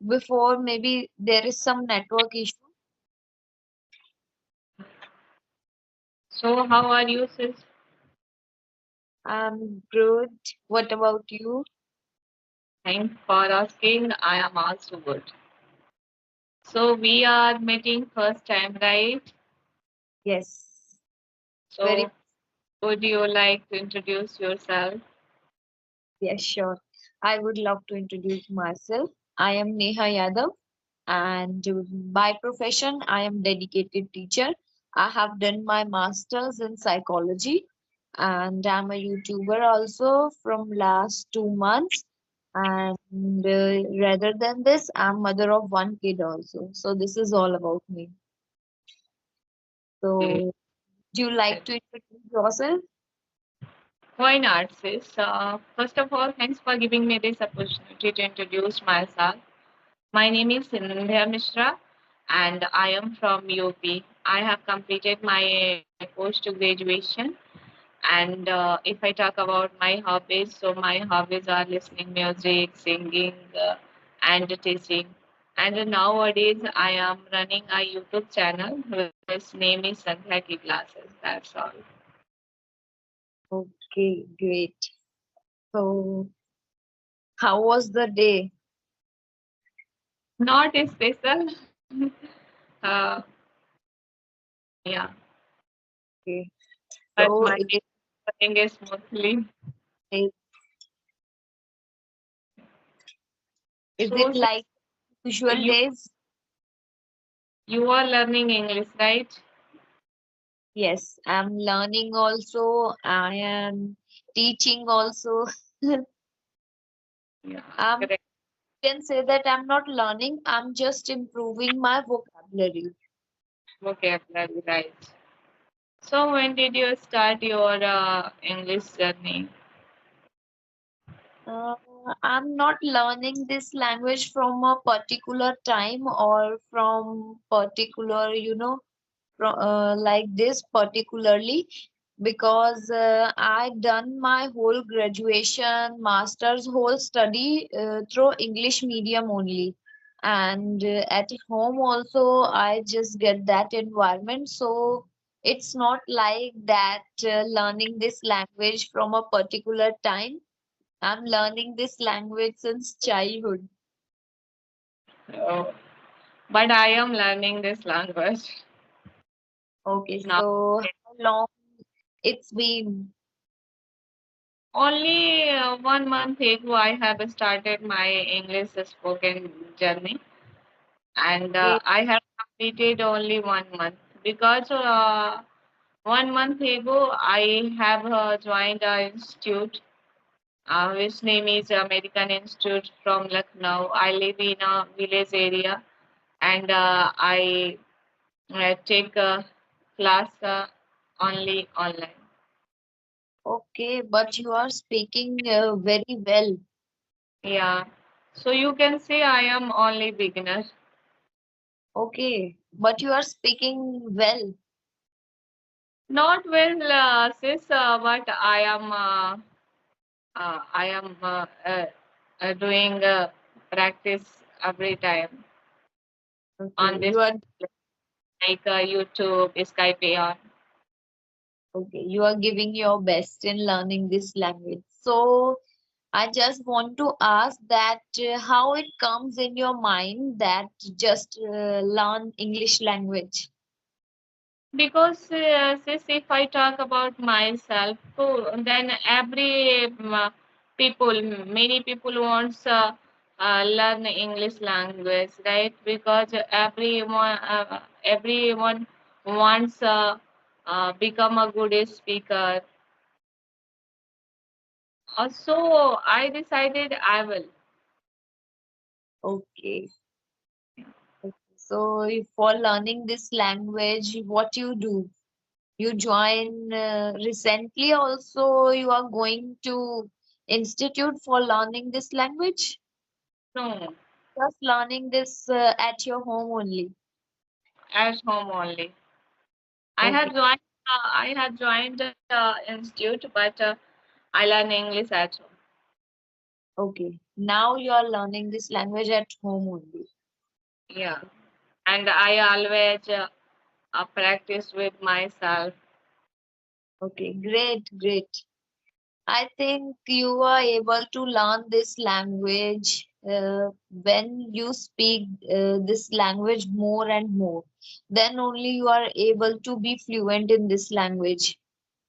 before, maybe there is some network issue. So, how are you, sis? I'm good. What about you? Thanks for asking. I am also good. So, we are meeting first time, right? Yes, very. So, would you like to introduce yourself? Yes, sure. I would love to introduce myself. I am Neha Yadav, and by profession, I am dedicated teacher. I have done my master's in psychology, and I'm a YouTuber also from last 2 months. And rather than this, I'm mother of one kid also. So this is all about me. Okay. So do you like to introduce yourself? Why not, sis? First of all, thanks for giving me this opportunity to introduce myself. My name is Sindhya Mishra, and I am from UP. I have completed my post graduation. And if I talk about my hobbies, so my hobbies are listening music, singing, and teaching. And nowadays, I am running a YouTube channel whose name is Sandhya Ki Classes. That's all. Okay, great. So how was the day? Not special. uh, yeah, Okay. but So my day is going smoothly. it, is So, it like usual you days? you are learning English, right? Yes, I'm learning also. I am teaching also. Yeah, I'm correct. can say that I'm not learning, I'm just improving my vocabulary. Vocabulary, right. So, when did you start your English journey? Uh, I'm not learning this language from a particular time or from particular, like this particularly, because I done my whole graduation, master's, whole study through English medium only. And at home also, I just get that environment. So it's not like that learning this language from a particular time. I'm learning this language since childhood. Oh, but I am learning this language Okay, now. so how long it's been? Only 1 month ago, I have started my English spoken journey, and Okay, I have completed only 1 month because 1 month ago I have joined an institute which name is American Institute from Lucknow. I live in a village area, and I take a class only online. okay, but you are speaking very well. Yeah, so you can say I am only beginner. Okay, but you are speaking well. Not well, sis, but I am doing practice every time Okay, on this you are like YouTube, Skype on. okay. You are giving your best in learning this language. So I just want to ask that how it comes in your mind that just learn English language. Because sis, if I talk about myself, so then every many people wants learn English language, right? Because everyone wants become a good speaker. So I decided I will. Okay. So for learning this language, what you do? You join recently also you are going to institute for learning this language? No, Just learning this at your home only. at home only. Okay. I had joined institute, but I learn English at home. Okay. Now you are learning this language at home only. Yeah, and I always practice with myself. Okay, great, great. I think you are able to learn this language when you speak this language more and more. Then only you are able to be fluent in this language,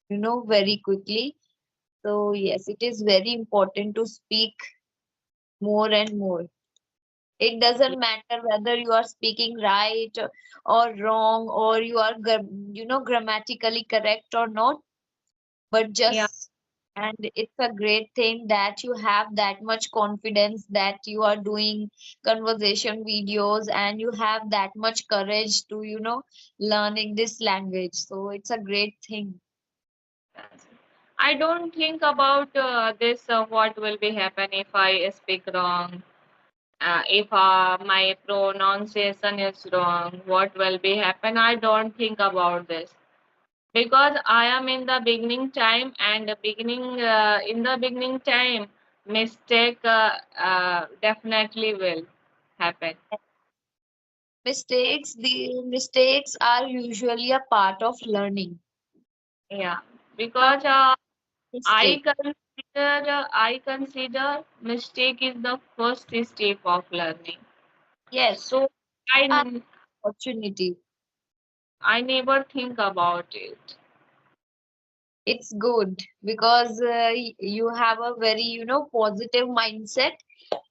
very quickly. So, yes, it is very important to speak more and more. It doesn't matter whether you are speaking right or wrong, or you are, grammatically correct or not, but Yeah, just, and it's a great thing that you have that much confidence that you are doing conversation videos and you have that much courage to, learning this language. So it's a great thing. yes. I don't think about this. What will be happen if I speak wrong? If my pronunciation is wrong, what will be happen? I don't think about this because I am in the beginning time, and the beginning in the beginning time, mistake definitely will happen. The mistakes are usually a part of learning. Yeah, Not because mistake. I consider mistake is the first step of learning. Yes, So an I opportunity. I never think about it. It's good because you have a very, positive mindset.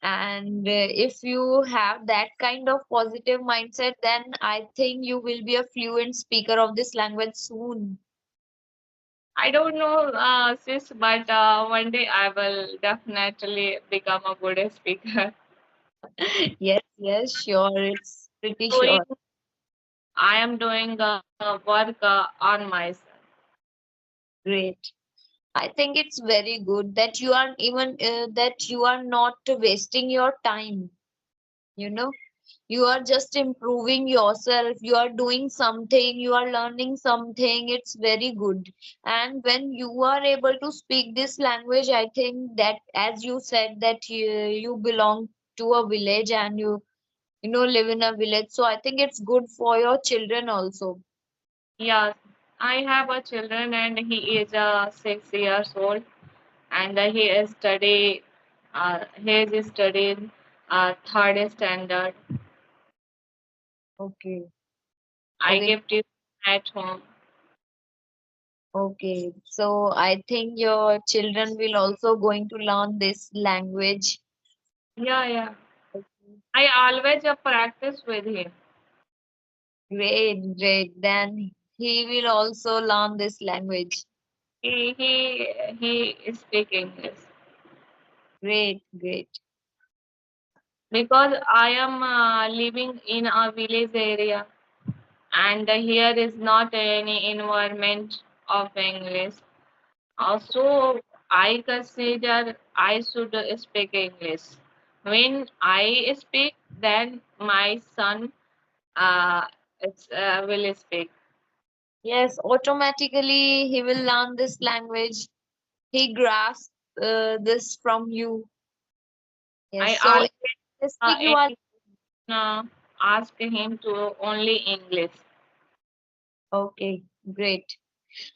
And if you have that kind of positive mindset, then I think you will be a fluent speaker of this language soon. I don't know, sis, but one day I will definitely become a good speaker. Yes, yes, sure. It's pretty Doing, sure. I am doing work on myself. Great. I think it's very good that you are even that you are not wasting your time. You know, you are just improving yourself. You are doing something. You are learning something. It's very good. And when you are able to speak this language, I think that, as you said, that you belong to a village and you live in a village. So I think it's good for your children also. Yes, I have a children and he is 6 years old and he is studying third standard. Okay. I Okay. give tuition at home. Okay. So I think your children will also going to learn this language. Yeah, yeah. Okay. I always practice with him. Great, great. Then he will also learn this language. He is speaking English Great, great. because I am living in a village area and here is not any environment of English. Also, I consider I should speak English. When I speak, then my son uh, will speak. Yes, automatically he will learn this language. He grasps this from you. I Yes. So always speak you are uh, ask him to only English. okay. Great.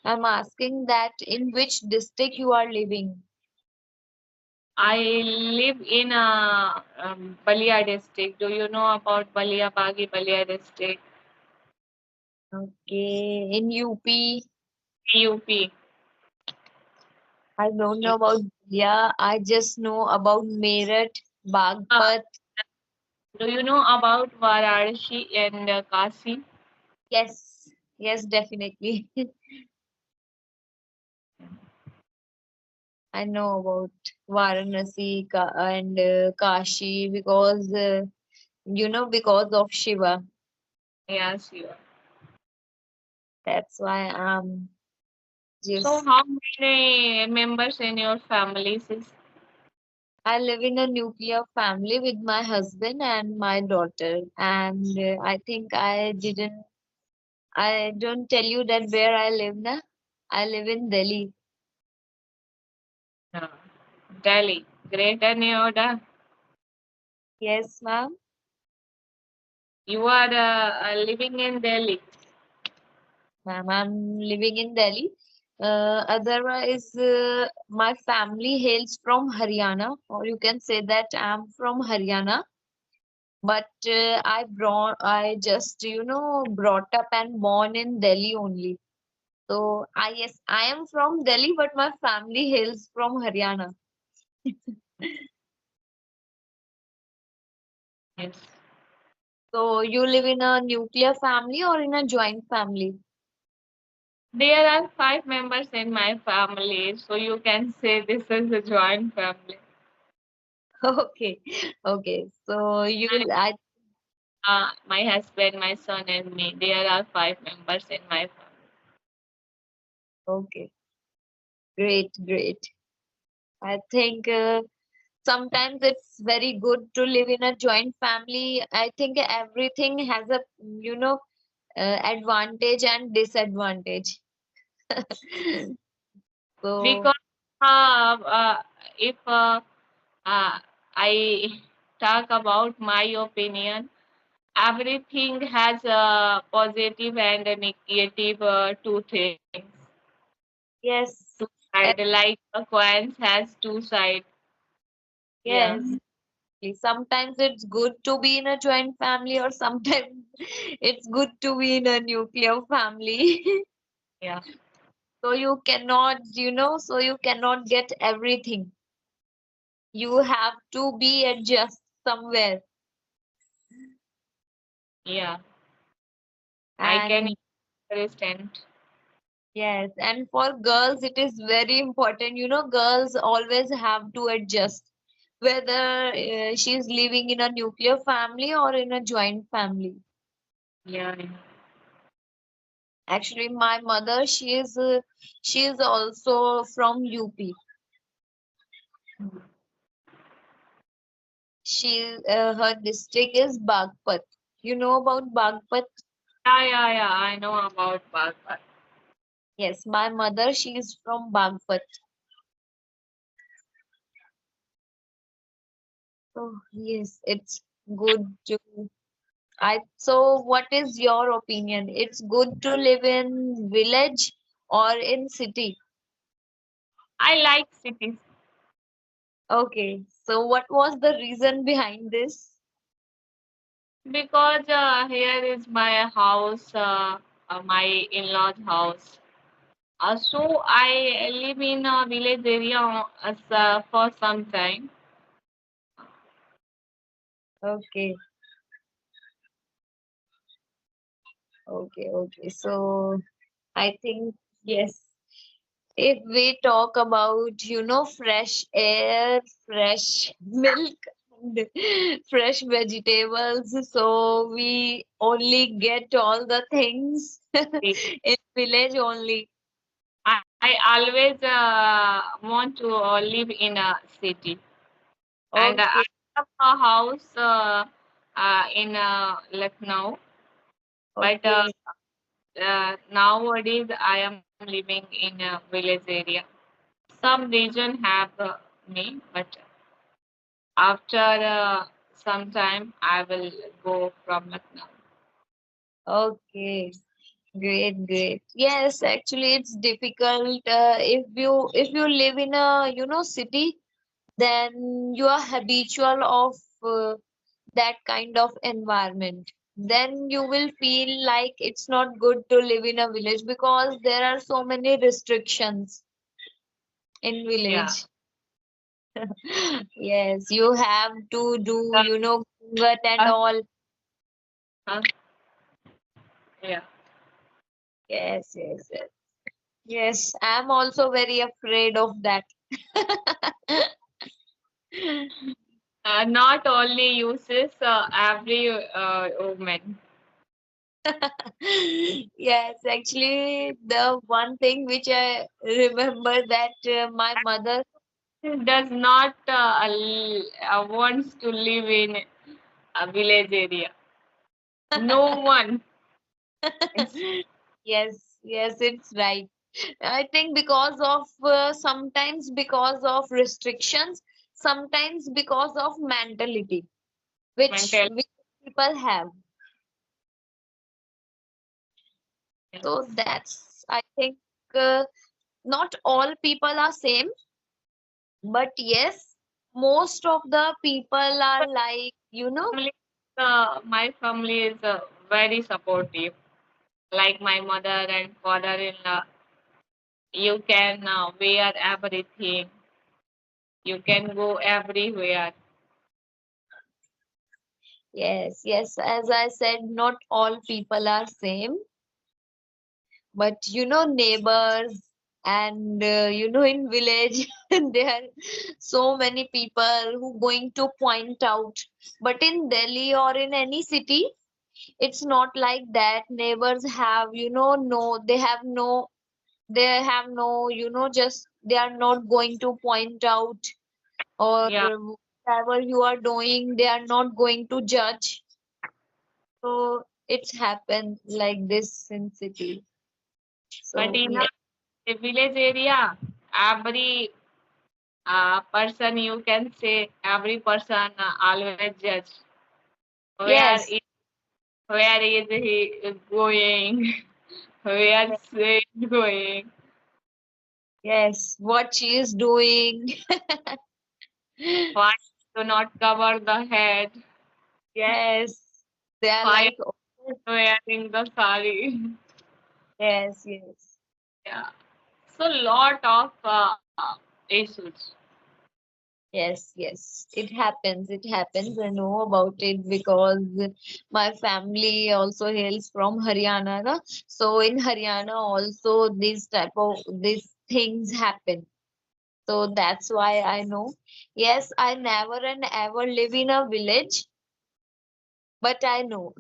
I'm asking that in which district you are living. I live in Balia district. Do you know about Balia Bagi Balia district? Okay. In UP. UP. I don't know about, yeah, I just know about Meerut, Uh, Bagpat. do you know about Varanasi and Kasi? Yes, yes, definitely. I know about Varanasi and Kashi because, because of Shiva. Yes, you are. That's why I'm So, just, how many members in your family, sis? I live in a nuclear family with my husband and my daughter. And I think I don't tell you that where I live now. I live in Delhi. Uh, Delhi. Greater Noida. Yes, ma'am. You are living in Delhi. Yes, ma'am. I'm living in Delhi. Otherwise, my family hails from Haryana, or you can say that I'm from Haryana. But I just, brought up and born in Delhi only. So yes, I am from Delhi, but my family hails from Haryana. Yes. So you live in a nuclear family or in a joint family? There are five members in my family, so you can say this is a joint family. Okay, okay. So I My husband, my son, and me. There are five members in my family. okay, great, great. I think sometimes it's very good to live in a joint family. I think everything has a, advantage and disadvantage. So Because if I talk about my opinion, everything has a positive and a negative two things. Two yes, side, eh, like a coin has two sides. Yeah, yes. Sometimes it's good to be in a joint family, or sometimes it's good to be in a nuclear family. yeah, So you cannot get everything. You have to be adjust somewhere. yeah. I can And understand. yes, and for girls, it is very important. Girls always have to adjust, whether she's living in a nuclear family or in a joint family. Yeah, yeah. Actually, my mother, she is also from UP. Her district is Bagpat. You know about Bagpat? Yeah. I know about Bhagavad. Yes, my mother, she is from Bagpat. So yes, it's good to. So what is your opinion? It's good to live in village or in city? I like cities Okay, so what was the reason behind this? because here is my house, my in-laws' house. So I live in a village area for some time. Okay, okay. So I think yes. If we talk about, fresh air, fresh milk, and fresh vegetables, so we only get all the things in village only. I always want to live in a city, and I Okay, have a house in Lucknow, but okay, nowadays I am living in a village area. Some region have me, but after some time I will go from Lucknow. okay. Great, great. Yes, actually, it's difficult. If you live in a city, then you are habitual of that kind of environment. Then you will feel like it's not good to live in a village because there are so many restrictions in Yeah. village. Yes, you have to do, Uh, gungat and uh, all. uh, yeah. Yes, yes, yes. Yes, I'm also very afraid of that. Not only uses every woman. Yes, actually, the one thing which I remember that my mother, Does not wants to live in a village area. No one. It's, yes, yes, it's right. I think because of sometimes because of restrictions, sometimes because of mentality which mental. people have. So Yes. that's, I think, uh, not all people are same, but yes, most of the people are like, Family, my family is very supportive. Like my mother and father-in-law, you can wear everything. You can go everywhere. yes, yes, as I said, not all people are same, but neighbors and in village there are so many people who going to point out, but in Delhi or in any city it's not like that. Neighbors have, no, they have no, just they are not going to point out, or Yeah, whatever you are doing they are not going to judge. So it's happened like this in city. but So in yeah. a village area, every person you can say every person always judge where Yes, is where is he going, where is he going. yes, what she is doing. Why do not cover the head? Yes, they are Why like, oh, wearing the sari? yes, yes, Yeah. So lot of issues. yes, yes. It happens. It happens. I know about it because my family also hails from Haryana, na? So in Haryana also these type of these things happen. So that's why I know. Yes, I never and ever live in a village, but I know.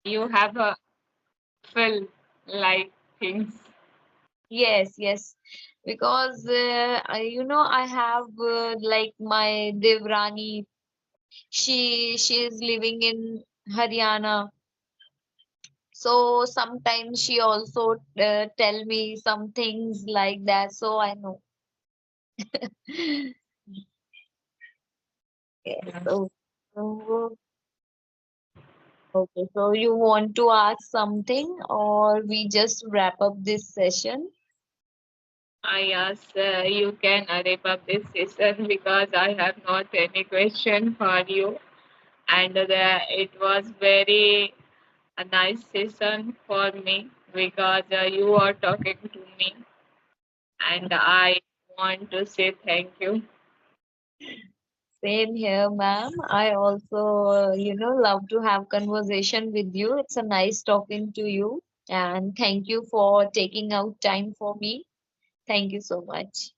You have feel like things. Yes, yes, because I have like my Devrani. She is living in Haryana, so sometimes she also tell me some things like that. So I know. Yes. Yes. So okay. So you want to ask something, or we just wrap up this session? I ask you can wrap up this session because I have not any question for you, and it was very a nice session for me because you are talking to me, and I want to say thank you. Same here, ma'am. I also, love to have conversation with you. It's a nice talking to you. And thank you for taking out time for me. Thank you so much.